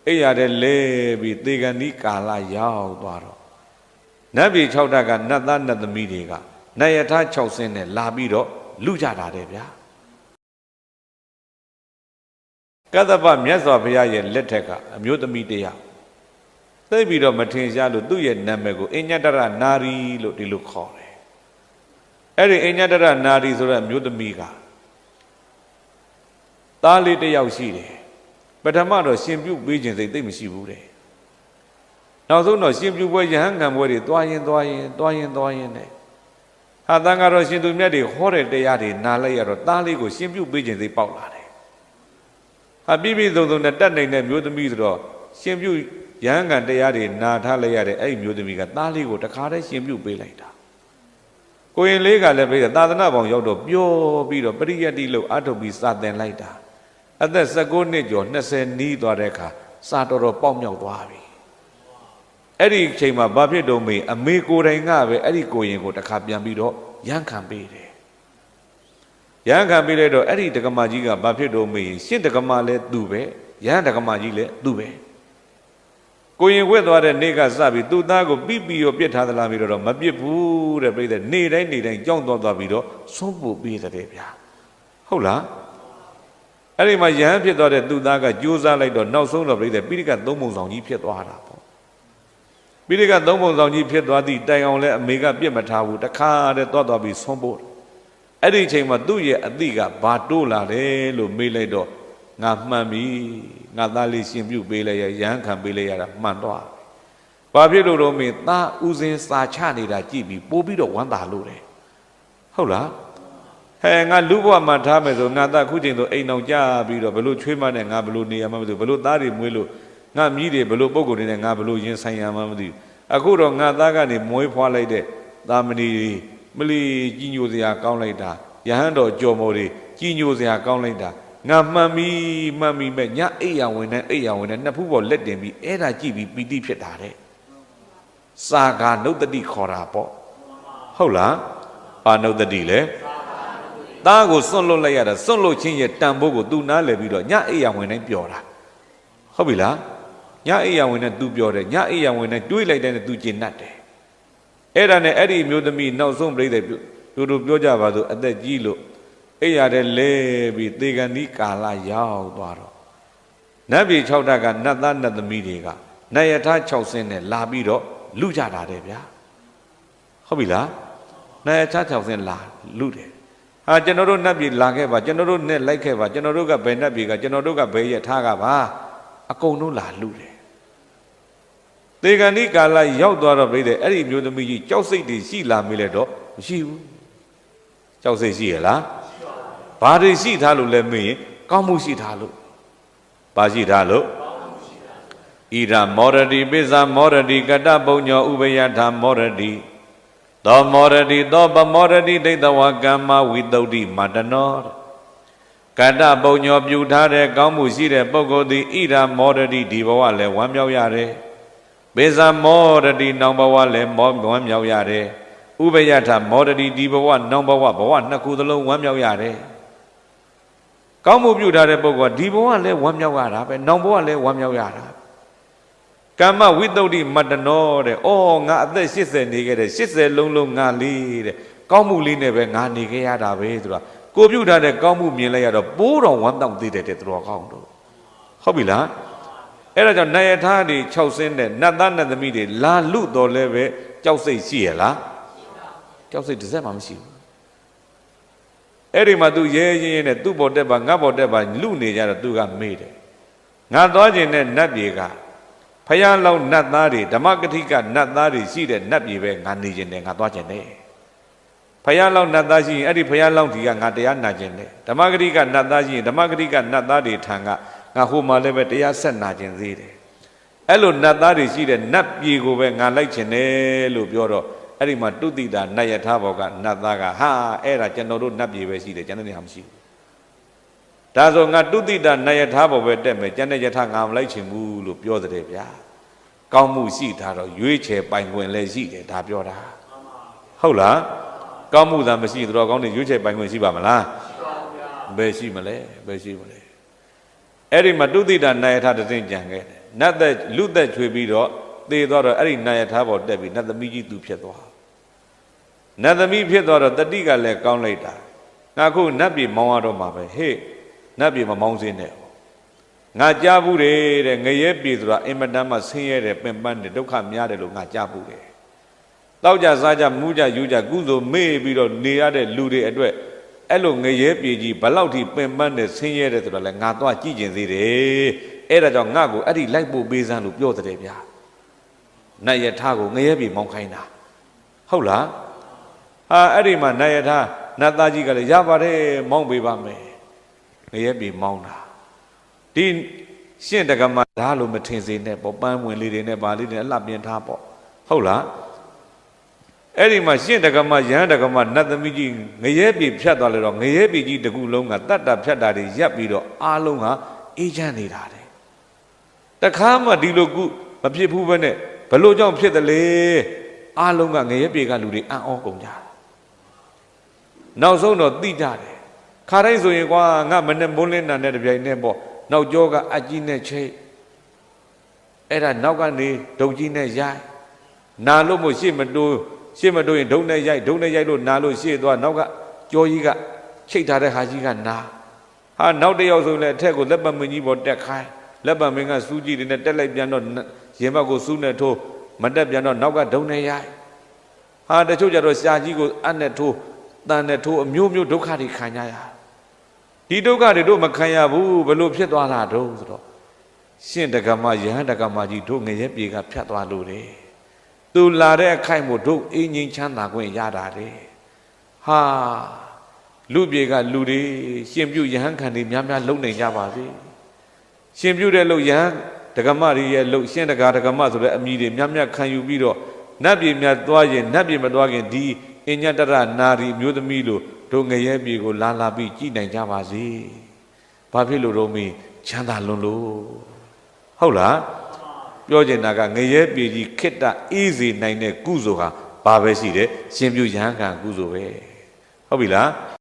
အိယာတဲ့လဲပြီးသေကန်ဒီကာလရောက်သွားတော့နတ်ပြည်6ဓာတ်ကနတ်သားနတ်သမီးတွေကနတ်ယထာ6ဆင်းနဲ့လာပြီးတော့လူကြတာတဲ့ဗျာကတ္တပမြတ်စွာဘုရားရဲ့လက်ထက်ကအမျိုးသမီးတရားသိပြီးတော့မထင်ရှားလို့သူ့ရဲ့နာမည်ကိုအညတရနာရီလို့ဒီလိုခေါ်တယ်အဲ့ဒီအညတရနာရီဆိုတဲ့အမျိုးသမီးကသားလေးတစ်ယောက်ရှိတယ်ပထမတော့ရှင်ပြုတ်ပေးခြင်းစိတ်သိပ်မရှိဘူးတဲ့နောက်ဆုံးတော့ရှင်ပြုတ်ပွဲယဟန်ခံပွဲတွေတွားရင်နဲ့ဟာတန်ကတော့ရှင်သူမြတ်တွေဟောတဲ့တရားတွေနားလိုက်ရတော့သားလေးကိုရှင်ပြုတ်ပေးခြင်းစိတ်ပေါက်လာတယ်ဟာပြည့်စုံနဲ့တတ်နိုင်တဲ့မျိုးသမီးဆိုတော့ရှင်ပြုတ်ယဟန်ခံတရားတွေနာထားလိုက်ရတဲ့အဲ့ဒီမျိုးသမီးကသားလေးကိုတခါတည်းရှင်ပြုတ်ပေးလိုက်တာကိုရင်လေးကလည်းပြီးတော့သာသနာပေါင်းရောက်တော့ပျော်ပြီးတော့ပရိယတ်တိလို့အထုတ်ပြီးစာသင်လိုက်တာအသက်19နှစ်ကျော်20နီးသွားတဲ့အခါစာတော်ပေါက်မြောက်သွားပြီအဲ့ဒီအချိန်မှာဘာဖြစ်တော့မေအမေကိုယ်တိုင်ကပဲအဲ့ဒီကိုရင်ကိုတခါပြန်ပြီးတော့ရန်ခံပေးတယ်ရန်ခံပေးလိုက်တော့အဲ့ဒီတက္ကမကြီးကဘာဖြစ်တော့မေရှင်းတက္ကမလည်းသူပဲရန်တက္ကမကြီးလည်းသူပဲကိုရင်ဝက်သွားတဲ့နေ့ကစပြီးသူ့သားကိုပြီးရောပြစ်ထားသလားပြီးတော့မပြစ်ဘူးတဲ့ပြိတဲ့နေ့တိုင်းကြောင်းသွားပြီးတော့ဆုံးပို့ပေးတယ်ဗျာဟုတ်လားအဲ့ဒီမှာယဟန်ဖြစ်သွားတဲ့သူ့သားကကြိုးစားလိုက်တော့နောက်ဆုံးတော့ပြိတဲ့ပိဋကသုံးပုံဆောင်ကြီးဖြစ်သွားတာပေါ့ပိဋကသုံးပုံဆောင်ကြီးဖြစ်သွားသည့်တိုင်အောင်လဲအမေကပြစ်မထားဘူးတခါတည်းသွားပြီးဆုံးပို့အဲ့ဒီအချိန်မှာသူ့ရဲ့အသည့်ကဘာတိုးလာတယ်လို့မေးလိုက်တော့ငါမှန်ပြီငါသားလေးရှင်ပြုတ်ပေးလိုက်ရဟန်ခံပေးလိုက်ရတာမှန်တော့ဘာဖြစ်လို့တော့မင်းသားဥစဉ်စာချနေတာကြည့်ပြီးပိုးပြီးတော့ဝမ်းသာလို့တယ်ဟုတ်လားဟဲ့ငါလူဘဝမှာထားမယ်ဆိုငါသားခုချိန်ဆိုအိမ်အောင်ကြပြီးတော့ဘလို့ချွေးမနဲ့ငါဘလို့နေရမှမသိဘူးဘလို့သားတွေမွေးလို့ငါမြည်တွေဘလို့ပုံကိုယ်တွေနဲ့ငါဘလို့ရင်ဆိုင်ရမှမသိဘူးအခုတော့ငါသားကနေမွေးဖွားလိုက်တဲ့သာမဏေမလီကြီးညိုစရာကောင်းလိုက်တာယဟန်တော်ကြော်မော်တွေကြီးညိုစရာကောင်းလိုက်တာငါမှန်ပြီမဲ့ညအိယာဝင်နဲ့နှစ်ဖူးပေါ်လက်တင်ပြီးအဲ့ဒါကြည့်ပြီးပီတိဖြစ်တာတဲ့စာဂာနုတ္တိခေါ်တာပေါ့ဟုတ်လားပါနုတ္တိလေသားကိုစွန့်လွတ်လိုက်ရတာစွန့်လွတ်ခြင်းရဲ့တန်ဖိုးကိုသူနားလည်ပြီးတော့ညအိယာဝင်တိုင်းပျော်တာဟုတ်ပြီလားညအိယာဝင်နဲ့သူပျော်တယ်ညအိယာဝင်နဲ့တွေးလိုက်တဲ့နဲ့သူကျဉ်တ်တယ်အဲ့ဒါနဲ့အဲ့ဒီမျိုးသမီးနောက်ဆုံးပြိတ္တတို့ပြောကြပါစို့အသက်ကြီးလို့အိယာတဲ့လဲပြီးသေကန်ဒီကာလရောက်သွားတော့နတ်ပြည်6ဓာတ်ကနတ်သားနတ်သမီးတွေကနတ်ယထာ6ဆင်းနဲ့လာပြီးတော့လူကြတာတဲ့ဗျာဟုတ်ပြီလားနတ်ယထာ6ဆင်းလာလူတယ်ဟာကျွန်တော်တို့နတ်ပြည်လာခဲ့ပါကျွန်တော်တို့နဲ့လိုက်ခဲ့ပါကျွန်တော်တို့ကဘယ်နတ်ပြည်ကကျွန်တော်တို့ကဘယ်ယထာကပါအကုန်လုံးလာလူတယ်သေကန်ဒီကာလရောက်သွားတော့ပြိတဲ့အဲ့ဒီမျိုးသမီးကြီးကြောက်စိတ်တွေရှိလာမိလဲတော့မရှိဘူးကြောက်စိတ်ရှိရလားဘာတွေရှိထားလို့လဲမင်းကောင်းမှုရှိထားလို့ဘာရှိထားလို့ဣရမောရတိပိဇာမောရတိကတ္တပုံညောဥပယထာမောရတိသောမောရတိသောပမောရတိဒိဋ္ဌဝကမ္မဝိတုဒ္ဓိမတနောကတ္တပုံညောပြုထားတဲ့ကောင်းမှုရှိတဲ့ပုဂ္ဂိုလ်သည်ဣရမောရတိဒီဘဝလည်းဝမ်းမြောက်ရတယ်ပိဇာမောရတိနောင်ဘဝလည်းဝမ်းမြောက်ရတယ်ဥပယထာမောရတိဒီဘဝနောင်ဘဝနှစ်ခုသလုံးဝမ်းမြောက်ရတယ်ကောင်းမှုပြုထားတဲ့ပုဂ္ဂိုလ်ကဒီဘဝလည်းဝမ်းမြောက်ရတာပဲနောင်ဘဝလည်းဝမ်းမြောက်ရတာကမ္မဝိတုဒ္ဓိမတနောတဲ့ဩငါအသက်80နေခဲ့တဲ့80လုံးငါလေးတဲ့ကောင်းမှုလေးနဲ့ပဲငါနေခဲ့ရတာပဲဆိုတာကိုပြုထားတဲ့ကောင်းမှုမြင်လိုက်ရတော့ပိုးတော်ဝမ်းတောင့်သေးတယ်တဲ့သူတော်ကောင်းတို့ဟုတ်ပြီလားအဲ့ဒါကြောင့်နတ်ယထာတွေ6ဆင်းတဲ့နတ်သားနတ်သမီးတွေလာလူတော်လဲပဲကြောက်စိတ်ရှိရလားကြောက်စိတ်တစ်စက်မှမရှိဘူးအဲ့ဒီမှာသူရဲရဲနဲ့သူ့ပေါ်တက်ပါငါ့ပေါ်တက်ပါလူနေကြတော့သူကမေးတယ်ငါသွားခြင်းနဲ့နတ်ပြေကဖယားလောက်နတ်သားတွေဓမ္မကတိကနတ်သားတွေရှိတဲ့နတ်ပြေပဲငါနေခြင်းနဲ့ငါသွားခြင်းနဲ့ဖယားလောက်နတ်သားရှိရင်အဲ့ဒီဖယားလောက်ဒီကငါတရားနာခြင်းနဲ့ဓမ္မကတိကနတ်သားရှိရင်ဓမ္မကတိကနတ်သားတွေထံကငါဟိုမှာလည်းပဲတရားဆက်နာခြင်းသေးတယ်အဲ့လိုနတ်သားတွေရှိတဲ့နတ်ပြေကိုပဲငါလိုက်ခြင်းနဲ့လို့ပြောတော့အဲ့ဒီမှာတုတိတာနတ်ယထာဘောကနတ်သားကဟာအဲ့ဒါကျွန်တော်တို့နတ်ပြည်ပဲရှိတယ်ကျန်တဲ့နေရာမရှိဘူးဒါဆိုငါတုတိတာနတ်ယထာဘောပဲတက်မယ်ကျန်တဲ့ယထာငါမလိုက်ချင်ဘူးလို့ပြောတဲ့ဗျာကောင်းမှုရှိတာတော့ရွေးချယ်ပိုင်ခွင့်လည်းရှိတယ်ဒါပြောတာဟုတ်လားကောင်းမှုသာမရှိတော့ကောင်းတဲ့ရွေးချယ်ပိုင်ခွင့်ရှိပါမလားရှိပါဘူးဗျာဘယ်ရှိမလဲအဲ့ဒီမှာတုတိတာနတ်ယထာတသိကြံခဲ့တယ် နတ်သက်လူသက်ချွေပြီးတော့သေသွားတော့အဲ့ဒီနာယထာပေါ်တက်ပြီးနတ်သမီးကြီးသူဖြစ်သွားနတ်သမီးဖြစ်သွားတော့တတိကလည်းကောင်းလိုက်တာငါခုနတ်ပြည်မောင်းရတော့မှာပဲဟေ့နတ်ပြည်မမောင်းစင်းနဲ့ငါကြားဘူးတယ်တဲ့ငရဲပြည်ဆိုတာအင်မတန်မှဆင်းရဲတယ်ပင်ပန်းတယ်ဒုက္ခများတယ်လို့ငါကြားဘူးတယ်တောက်ကြစားကြမူးကြယူကြကုသိုလ်မေ့ပြီးတော့နေရတဲ့လူတွေအတွက်အဲ့လိုငရဲပြည်ကြီးဘလောက်ထိပင်ပန်းတယ်ဆင်းရဲတယ်ဆိုတာလဲငါသွားကြည့်ကျင်သေးတယ်အဲ့ဒါကြောင့်ငါ့ကိုအဲ့ဒီလိုက်ဖို့ပေးစမ်းလို့ပြောတယ်ဗျာနတ်ယထာကိုငရဲပြည်မောင်းခိုင်းတာဟုတ်လားဟာအဲ့ဒီမှာနတ်ယထာနတ်သားကြီးကလည်းရပါတယ်မောင်းပေးပါမယ်ငရဲပြည်မောင်းတာဒီရှင့်တက္ကမဓာလို့မထင်စေနဲ့ပေါ့ပန်းဝင်လေးတွေနဲ့ဗာလေးတွေအလှပြင်ထားပေါ့ဟုတ်လားအဲ့ဒီမှာရှင့်တက္ကမယဟန်တက္ကမနတ်သမီးကြီးငရဲပြည်ဖြတ်သွားလေတော့ငရဲပြည်ကြီးတကူလုံးကတတ်တာဖြတ်တာတွေရပ်ပြီးတော့အားလုံးဟာအေးချမ်းနေတာတဲ့တခါမှဒီလိုကုမဖြစ်ဘူးပဲနဲ့ဘလို့ကြောင့်ဖြစ်တယ်လေအားလုံးကငရဲပြည်ကလူတွေအံ့ဩကုန်ကြနောက်ဆုံးတော့သိကြတယ်ခါတိုင်းဆိုရင်ကွာငါမနဲ့မိုးလင်းတာနဲ့တပြိုင်နဲ့ပေါ့နောက်ကျောကအကြီးနဲ့ချိတ်အဲ့ဒါနောက်ကနေဒုံကြီးနဲ့ရိုက်နာလို့မို့ရှေ့မတိုးရင်ဒုံနဲ့ရိုက်လို့နာလို့ရှေ့သွားနောက်ကကြောကြီးကချိတ်ထားတဲ့ဟာကြီးကနာဟာနောက်တစ်ယောက်ဆိုလည်းအထက်ကိုလက်ပတ်မင်းကြီးပေါ်တက်ခိုင်းလက်ပတ်မင်းကစူးကြီးတွေနဲ့တက်လိုက်ပြန်တော့ရင်ဘတ်ကိုစူးနဲ့ထိုးမတက်ပြန်တော့နောက်ကဒုံနဲ့ရိုက်ဟာတချို့ကြတော့ရှာကြီးကိုအနဲ့ထိုးတန်နဲ့ထိုးအမျိုးမျိုးဒုက္ခတွေခံကြရဒီဒုက္ခတွေတို့မခံရဘူးဘလို့ဖြစ်သွားတာတော့ဆိုတော့ရှင့်တက္ကမယဟန်တက္ကမကြီးတို့ငရဲပြေကဖြတ်သွားလို့တယ်သူလာတဲ့အခိုက်မို့တို့အင်းငင်းချမ်းသာခွင့်ရတာတယ်ဟာလူပြေကလူတွေရှင်ပြုယဟန်ခံတွေများများလုံနိုင်ကြပါစေရှင်ပြုတဲ့လို့ယဟန်တက္ကမတွေရဲ့လို့ရှင့်တက္ကမဆိုတဲ့အမည်တွေများများခံယူပြီးတော့နတ်ပြည်များသွားရင်နတ်ပြည်မသွားခင်ဒီအညတရနာရီမျိုးသမီးလို့တို့ငရဲပြည်ကိုလာပြီးကြည်နိုင်ကြပါစေဘာဖြစ်လို့တော့မင်းချမ်းသာလွန်းလို့ဟုတ်လားပြောချင်တာကငရဲပြည်ကြီးခိတ္တအေးစေနိုင်တဲ့ကုသိုလ်ဟာဘာပဲရှိတယ်ရှင်ပြုရဟန်းခံကုသိုလ်ပဲဟုတ်ပြီလား